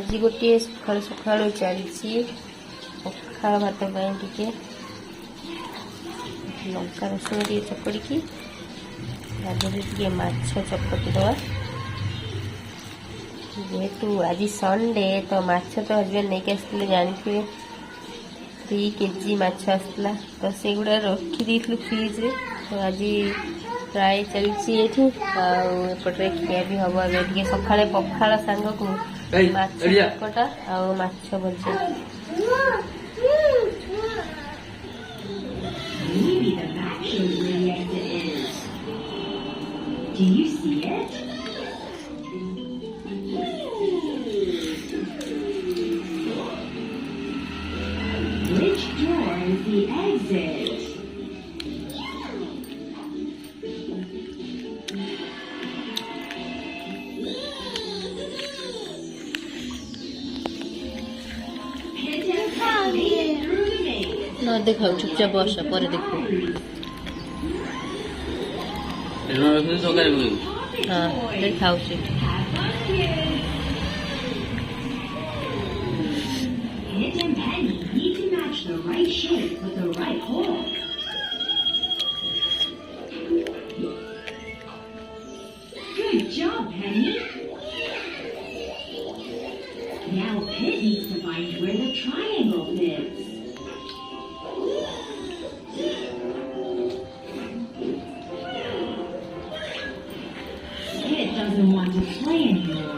आज गोटे सका सका चली पखाड़ भात टे लंका रसुण टे चकड़ी टे माछ चकटी दवा जेहेतु आज संडे तो माछ तो हजबैंड नहीं के आसते जानते 3 केजी माछ आसला तो से गुड़ा रखी फ्रिज रे तो आज प्राय चलती एपटे खिया भी हम ए सका पखाड़ सांग को माछ चकटा आ माछ भजा Do you see it? Which door is the exit? ना देखा चुपचाप बस पर देखो हाँ देखा The right shape with the right hole. Good job, Penny. Now Pit needs to find where the triangle fits. Pit doesn't want to play anymore.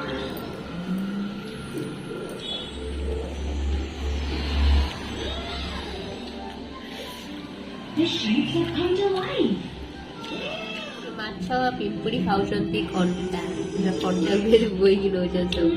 The shapes have come to life. माछ पिंपुड़ी खाऊंट कंटा कंटा भी बोईकी नौ सब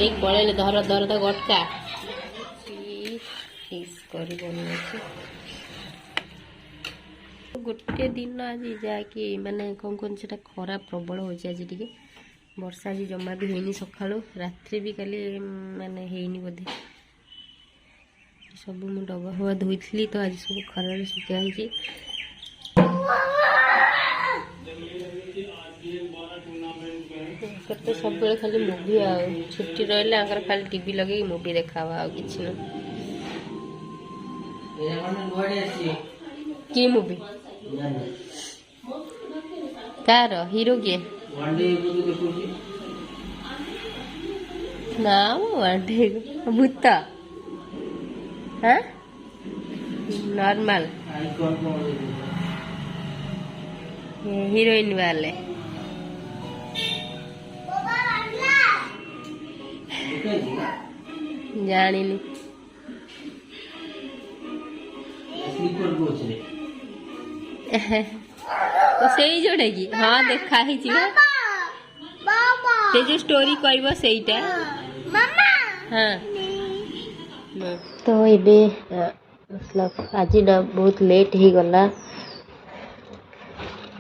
एक पड़े धर धर तो गटका गोटे दिन आज जाकि माने कौन कौन से खरा प्रबल हो आज टे वर्षा आज जमा भी होनी सका रात्रि भी काली माने होनी बोधे सब मुझे डबा फबा धोई तो आज सब खरार सुखाई तो सब खाली मुवी आ छुट्टी रहा खाली टीवी लगे मुवी देखा कि की मुवी कार हीरो किए ना भूत हाँ नॉर्मल हीरोइन वाले जानी तो सही जोड़े की हाँ देखा ही जो स्टोरी कहब सेटा हाँ तो ये मतलब आज ना बहुत लेट ही गला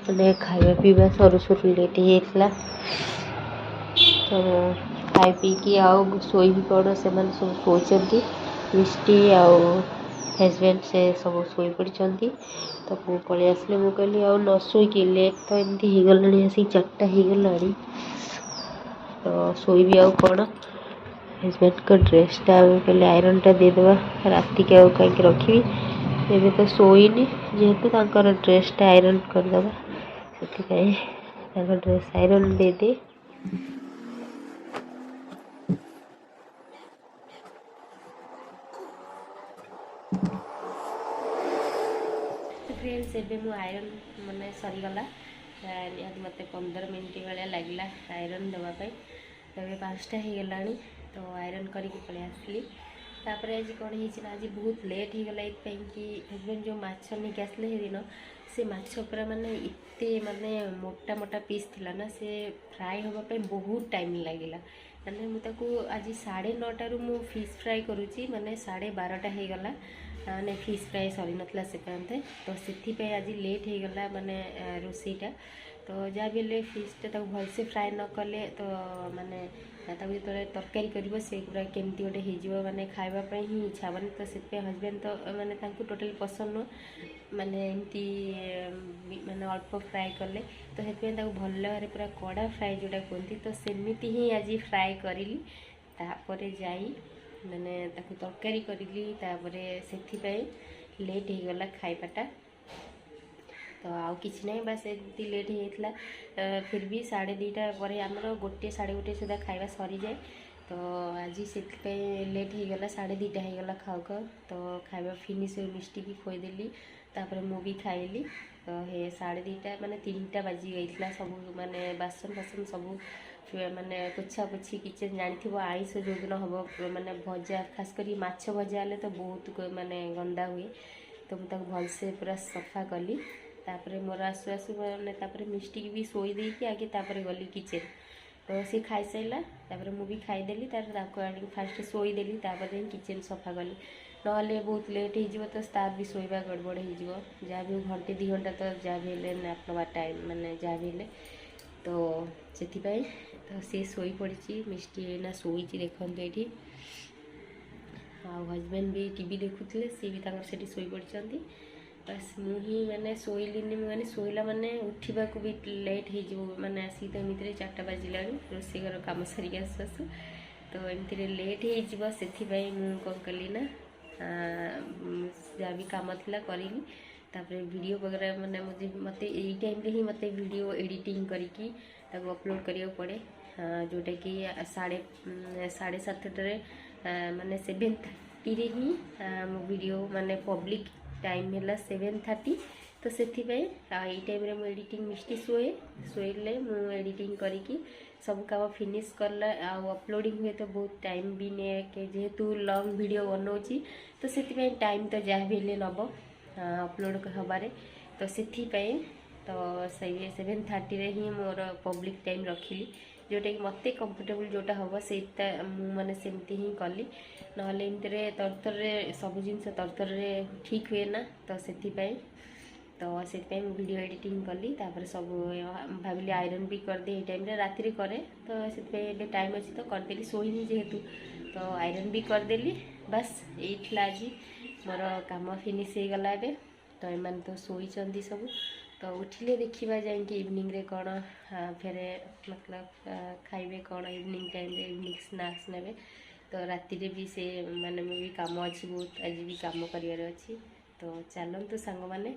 मैंने खाଇବା पीवा सरू सरू लेट ही तो खाई पी कि आउ शोई कौन से सब शोचती मिष्टी आउ हजबैंड से सब शोई पड़ी तो मु पलि आसले मु कहली आ न शोईकी लेट तो एमती हो गला आसिक 4टा हो गला तो शोई भी आउ कौन हजबैंड को ड्रेसटा कहले आयरनटा देदेवा राति के आउ कहीं रखी एवं तो शोईनी जेहेतु ड्रेसटा आयरन करदे से ड्रेस आयरन दे दे फ्रेंड्स एबे मु आयरन माने सरीगला निहाती मत 15 मिनट भाया लगला आयरन देवाई तबे 5टा हो गला तो आयरन करके पलि आसली तापर आज कौन है आज बहुत लेट हो गला कि हजबैंड जो माछ नहीं आसले दिन से माछ पूरा माने इत्ते माने मोटा मोटा पीस थिला ना से फ्राए होगा पे बहुत टाइम लगिला माने मुझे आज 9:30 मु फिश फ्राए करुच्ची माने 12:30 हो गला माने फिश फ्राए सरी नथला से पाते तो से आज लेट हो गला माने रोसईटा तो जहाँ भी ले फिशटा भलसे फ्राए न कले तो माने जो तरकारी कर से पूरा केमती गोटे हो माने खावाई ही इच्छा हेनी तो से हजबैंड तो माने टोटाली पसंद नुह माने एमती माने अल्प फ्राए कले तो से भल भाव पूरा कड़ा फ्राए जोटा कहती तो सेमती ही आज फ्राए करी तापर जाई माने तरकारी करी से लेट हो गला खाइबाटा तो आउ किसी ना बस एमती लेट होता फिर भी 2:30 पर आमर 1 साढ़े 1 सुधा खाଇବା सरी जाए तो आज से लेट हो गला 2:30 होगला खाऊ खाऊ तो खाଇବା फिनिश मिष्टी भी खोईदेली तापर मु भी खाइली तो हे 2:30 माने 3टा बाजी गई सब माने बासन फासन सब माने पोछा पोछी किचन जानी आईस जो दिन हम माने भजा खास कर माछ भजा हेले तो बहुत माने गंदा हुए तो मुझे भलसे पूरा सफा कली तापर मोर आसु आसु मैंने मिष्टी भी शोई देकी आगे तापर गली किचन तो सी खाई सारा तापर मु भी खाईदेली तार फास्ट शोईदेली तापर किचन सफा कली ना बहुत लेट हो तो तार भी शोवा गड़बड़ हो जहाँ भी घंटे 2 घंटा तो जहाँ भी नवा टाइम माने जहाँ भी तो से तो सी शोई पड़ी मिष्टी ना शोई देखो ये हजबैंड भी टीवी देखुले सी भी से शोई पड़ी बस मुझे माने शोइलिनी माने शोला माने उठा भी लेट हो माने आसिक तो एमती 4टा बाजिला रोषेई घर कम सरिक आसु आसु तो एमती लेट हो से कौन कली ना जहाँ भी कम थी करी तापर वीडियो वगैरह माने मुझे मत टाइम ही मत वीडियो एडिटिंग करके अपलोड करिया पड़े जोटा कि 7:30 माने 7:30 ही मो वीडियो माने पब्लिक टाइम है 7:30 तो से टाइम रे मुझे एडिटिंग मिष्टी शोले मुझे एडिटिंग करी सब काम फिनिश करला अपलोडिंग हुए तो बहुत टाइम भी ने जेहेतु लॉन्ग वीडियो बनाऊँगी तो से टाइम तो जहाँ भी नब अपलोड हबारे तो से तो 7:30 रे ही मोर पब्लिक टाइम रखिली जोटा कि मत कंफर्टेबल जोटा हम से मैंने सेमती ही कली ना एमती तरतर सब जिन तरतर ठीक हुए ना तो से वीडियो एडिटिंग कली तापर सब भाविली आयरन भी करदे ये टाइम राति रे करे तो से टाइम अच्छी तो करदेली शोनी जेहेतु तो आयरन भी करदेली बस यही आज मोर काम फिनिश हो गला तो एम तो शोई सब तो उठिले देखा जाए इवनिंग रे कौन फेरे मतलब खाइबे कौन इवनिंग टाइम रे इवनिंग स्नैक्स ने तो राति रे भी से माने भी काम अच्छी बहुत आज भी काम करियार अच्छी तो चलतु सांग माने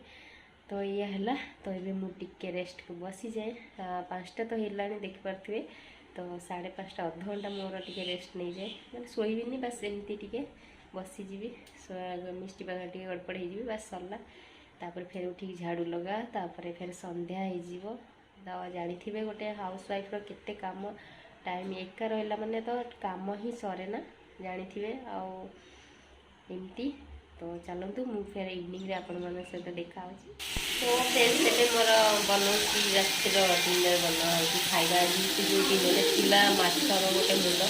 तो ये है तो ये मुझे रेस्ट को बसी जाए 5टा तो है देखिपे तो 5:30 अध घंटा मोर टे रेस्ट नहीं जाए मैंने शोबी बस एमती टे बसीजी मिष्टी पाग टे गड़पड़ हो बस सरला तापर फिर उठी झाड़ू लगा तापर फिर संध्या हो तो जानी थे गोटे हाउस वाइफ केते काम टाइम एका रहा माने तो काम ही सरे ना जानी थे आमती तो चलतु मु फिर इवनिंग रे आपण मन सहित देखा तो फ्रेंड्स से मोर बनाऊँगी रातिर डिनर बना खाଇବା जो डिनर थी माछर गोटे मुंड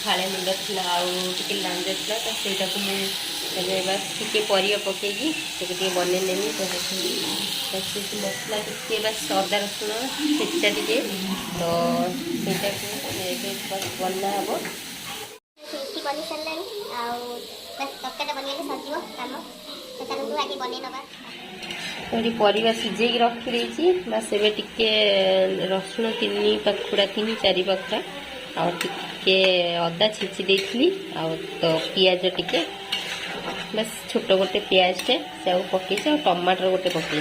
फाड़े मुंड थी आगे लांज था तो सहीटा को मुझे बस टे परिया पकईकि टे बन नेमी तो मसला टे बस अदा रसुण छेचा टे तो सहीटा को बस बना हम बनी सारे बनइले सजिव कम तो चलू आगे बन नवा तो परिवा सिझे रखी बस ए टे रसुण 3 पाखुड़ा 3-4 पाखुड़ा और टे अदा छेची देती तो पियाज टे बस छोट गोटे पियाजटे से पकई टमाटर गोटे पकई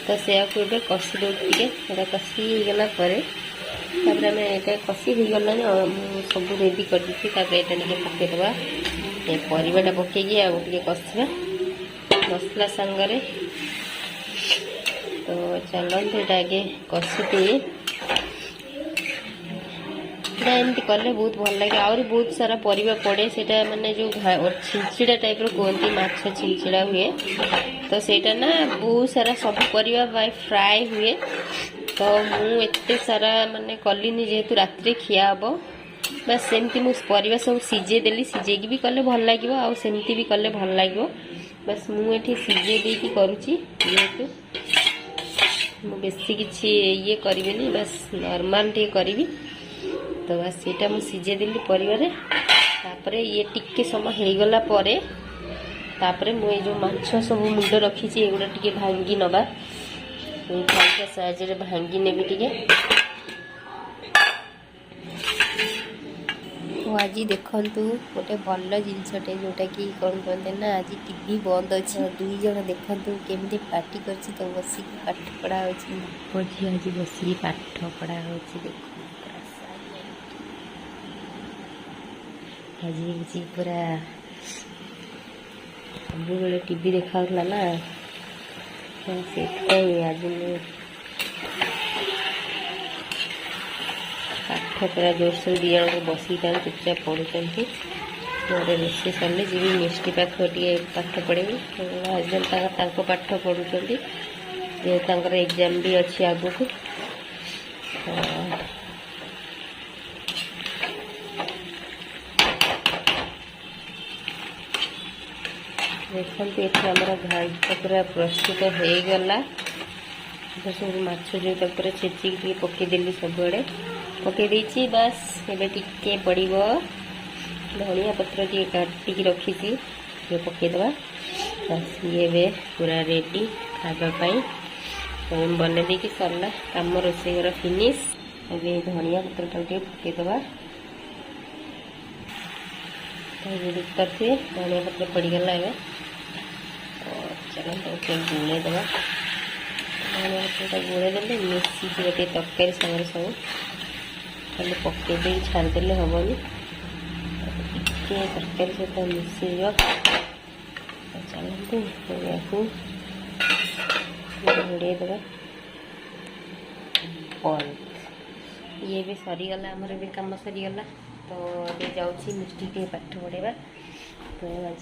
तो से कषि दे कषि गला तापर आम कषि हो गला सब रेडी कर पकईदे परिवाटा पकईकि आगे कषा मसला सांगरे तो चलते ये आगे कषि एमती कले बहुत भल लगे आहरी बहुत सारा परिवा पड़े से माने जो छिंचिड़ा टाइप कहती माछ छिंचिड़ा हुए तो सेटा ना बहुत सारा सब परिवा बाय फ्राए हुए तो मु एते सारा माने कलिनी जेहेतु रात रे खिया हबो बस सेमती मु परिवा सब सिजे देली सिजे की भी कले भल लागिवो आ सेमती भी कले भल लागिवो बस मु एठी सिजे देकी करूची जेहेतु मु बेसी किछि ये करबेनी बस नॉर्मल टे करबी तो बस सेटा मु सिजे देली परिवा रे तापरे ये टिके समय हे गला परे तापरे मु ए जो माछ सब मुंड रखी छी एगुडा टिके भांगी नबा ए फालका साइज रे भांगी नेबी टिके तो आज देखंतु गोटे भल जिनसटे जोटा कि कौन कहते ना आज टीवी बंद अच्छे दुई जन देखंतु केमती पार्टी करछि तो बसी पाठ पढ़ा होछि बजी आज बसी पाठ पढ़ा होछि देखो आज जी पूरा सब बेले टीवी देखाउला ना तो से आज पाठ पूरा जोरसोर दी जन बसी चुपचाप पढ़ुंट मोर रोषे सरले जी मिष्टी पाख टे पाठ पढ़े हजबैंड पाठ पढ़ुंट जे एग्जाम भी अच्छी आगु को देखते ये आमर घाटा पूरा प्रस्तुत हो गला सब माछ जो पूरा छेचिक पकईदेली सबुआड़े पकई बस एबे टिके पड़ो धनिया पत्र टे काटिकी रखी पकईदे बस ये पूरा रेडी खावाई तो बन देकी सरला कम रोषे घर फिनिश ए धनिया पत्र टे पकईदे देखते धनिया पत्र पड़गला ए चलो गुड़े दबा धनिया पत्र गुड़े देले मिसी गोटे तरकारी सागर सब खाली पकईदे छाड़देले हेनी टे तरकारी सहित मिसेब चलते घोड़े दबा ये भी सरीगला आमर भी कम सरीगला तो ये जाऊँगी मिष्टी टे पाठ पढ़ेगा तो आज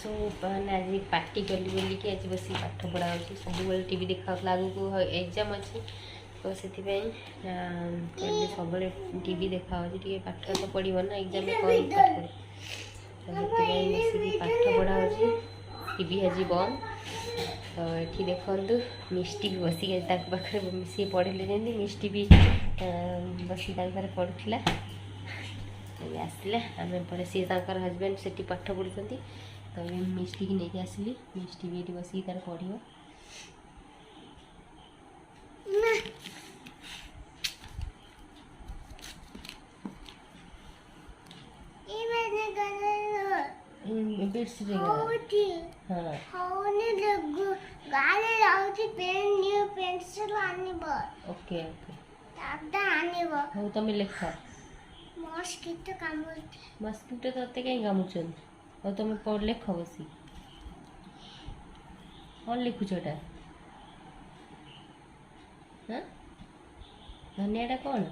सब मैंने आज पार्टी कली बोलिकी आज बस पाठ पढ़ा सब टीवी देखा आगू को एग्जाम अच्छी तो से सब टीवी देखा पाठ तो पढ़ो ना एग्जाम कौन पाठ पढ़े तो बस पाठ पढ़ा टीवी आज बंद तो ये देखु मिष्टी भी बसिक पाखे सी पढ़े जमी मिष्टी भी बसी पढ़ुला आसला आम पर सी हजबैंड से पाठ पढ़ुं तो मिष्टी की नहीं आसली मिष्टी भी ये बसिक तार पढ़ ओके तुम लेख मस्किटो ते कहीं कामुचन और तुम पढ़ लेख बसी कौन लिखुचटा हाँ धनियाटा कौन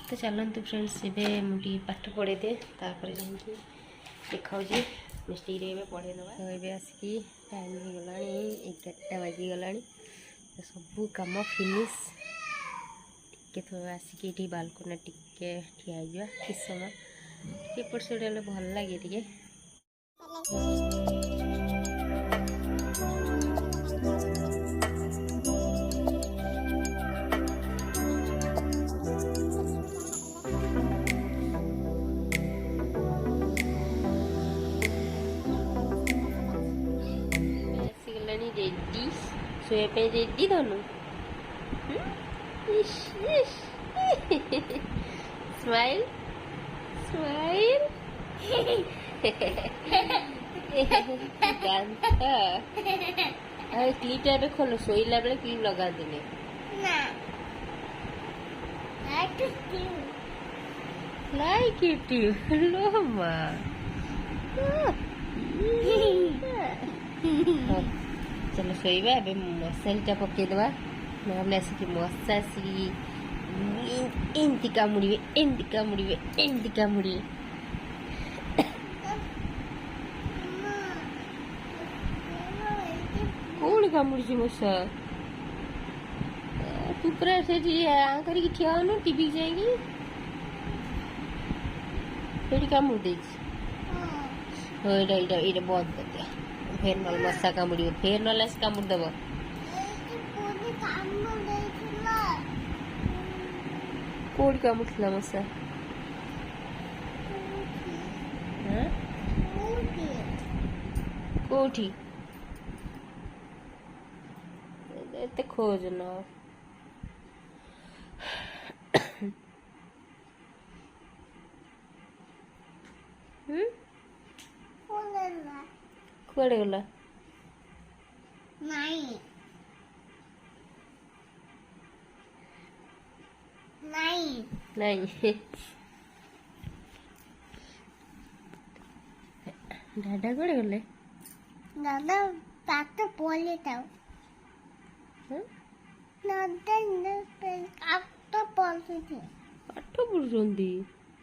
तो चलते फ्रेंड्स ए मुझे पाठ पढ़े दे देखा मिस्टेक पढ़े ना तो ये आसिक टाइम हो गला 11टा बाजीगला तो सब कम फिनिश टे थोड़ा आसिक ये बालकोनी टे ठिया किस समय एपट सेपट भल लगे टे रेडी सोया पे रेडी दोनों स्माइल स्माइल क्लिप टाइप खोलो सोईला बेले क्लिप लगा देने लाइक इट लो माँ चलो सोईबा ए मसलटा पकईदे ଭାବିଲେ ଆସିକି ମଶା ଆସିକି ଏମିତି କାମୁଡ଼ିବେ ଏମିତି କାମୁଡ଼ିବେ ଏମିତି କାମୁଡ଼ିବେ। କୋଉଠି କାମୁଡ଼ିଛି ମଶା? ତୁ ପୁରା ସେଠି କରିକି ଠିଆ ହଉନୁ ଟିଭି ଯାଇକି ସେଇଠି କାମୁଡ଼ି ଦେଇଛି। ହଉ ଏଇଟା ବନ୍ଦ କରିଦିଅ। ଫେର ନହେଲେ ମଶା କାମୁଡ଼ିବ, ଫେର ନହେଲେ ଆସି କାମୁଡ଼ି ଦେବ। କୋଉଠି କାମୁଡ଼ିଥିଲା ମଶା? କୋଉଠି? ଏତେ ଖୋଜନ। କୁଆଡ଼େ ଗଲା? ନାଇଁ ଦାଦା କୁଆଡ଼େ ଗଲେ? ଦାଦା ପାଠ ପଢ଼ିଥାଉ। ପାଠ ପଢୁଛନ୍ତି?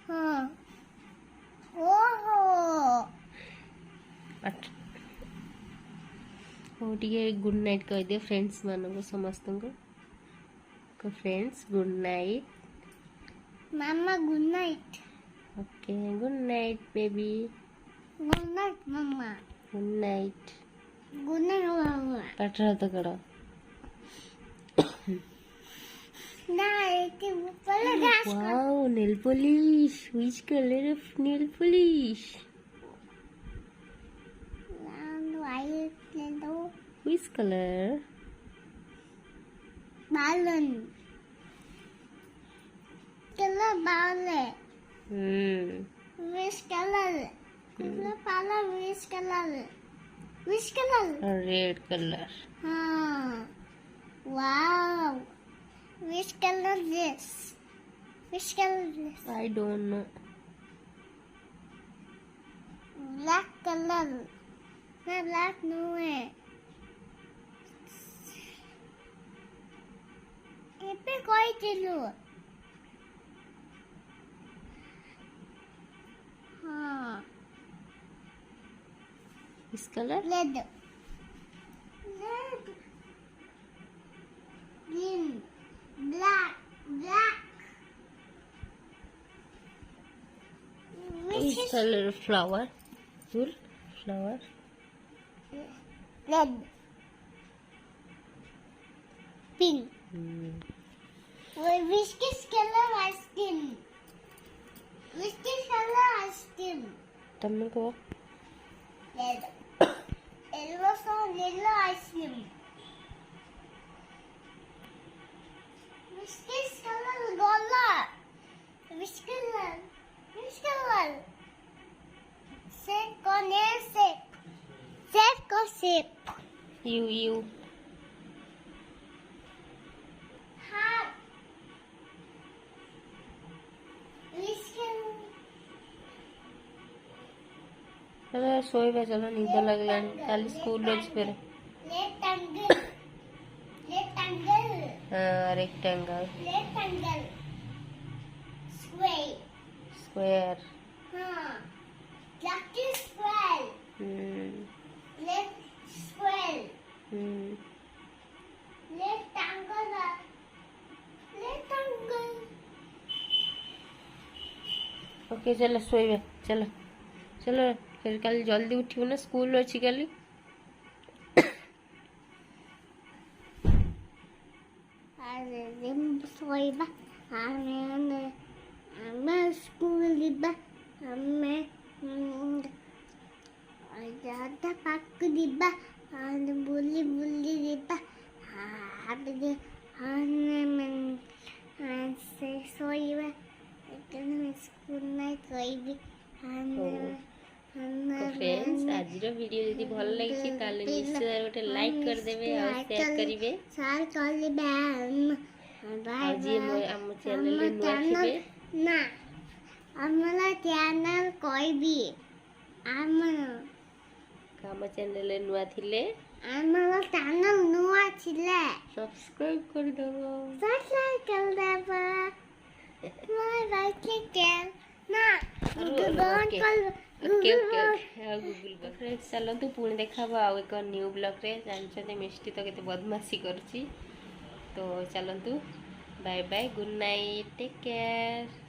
ହଁ। ଓହୋ। ହଉ ଟିକେ ଗୁଡ୍ ନାଇଟ୍ କହିଦିଅ ଫ୍ରେଣ୍ଡସ୍ ମାନଙ୍କୁ ସମସ୍ତଙ୍କୁ। फ्रेंड्स गुड नाइट मामा good night okay good night baby good night मामा गुड नाइट मामा पटरा तो करो wow nail polish which color of nail polish which color balloon color balloon which color color balloon which color red color wow which color this I don't know black color no black no way ଏବେ କହିଥିଲୁ ହଁ this color red green black which color flower full flower red pink which color ice cream which color ice cream तम्मे को red yellow so yellow ice cream which color gola which color set ko shape you heart which color चलो सोएगा चलो नींद लगलानी काली school रोज फिर rectangle rectangle square square Black is square left square rectangle okay चलो सोइबे चलो चलो फिर कल जल्दी उठियो ना स्कूल अच्छी कल ଶୋଇବା ଆମେ ସ୍କୁଲ ଯିବା ଆମେ ଦାଦା ପାଖକୁ ଯିବା ବୁଲି ଯିବା ସେ ଶୋଇବା ସ୍କୁଲ ନାଇଁ କହିବି फ्रेंड्स आज वीडियो यदि भल लगी ताले निश्चय गोटे लाइक कर देबे और शेयर करिवे शेयर करबे आज हम चैनल रे नुआ थिबे ना हमरा चैनल कहबी हम चैनल रे नुआ थिले ଆମର ଚ୍ୟାନେଲ ନୂଆ ଥିଲେ ସବସ୍କ୍ରାଇବ୍ କରିଦେବ। ସବସ୍କ୍ରାଇବ କରିଦେବ। Bye bye take care. ନା ଗୁଗଲ ଫ୍ରେଣ୍ଡସ୍ ଚାଲନ୍ତୁ ପୁଣି ଦେଖାହବ ଆଉ ଏକ ନ୍ୟୁ ବ୍ଲଗ୍ରେ। ଜାଣିଛନ୍ତି ମିଷ୍ଟି ତ କେତେ ବଦମାସି କରୁଛି। ତ ଚାଲନ୍ତୁ bye bye good night take care.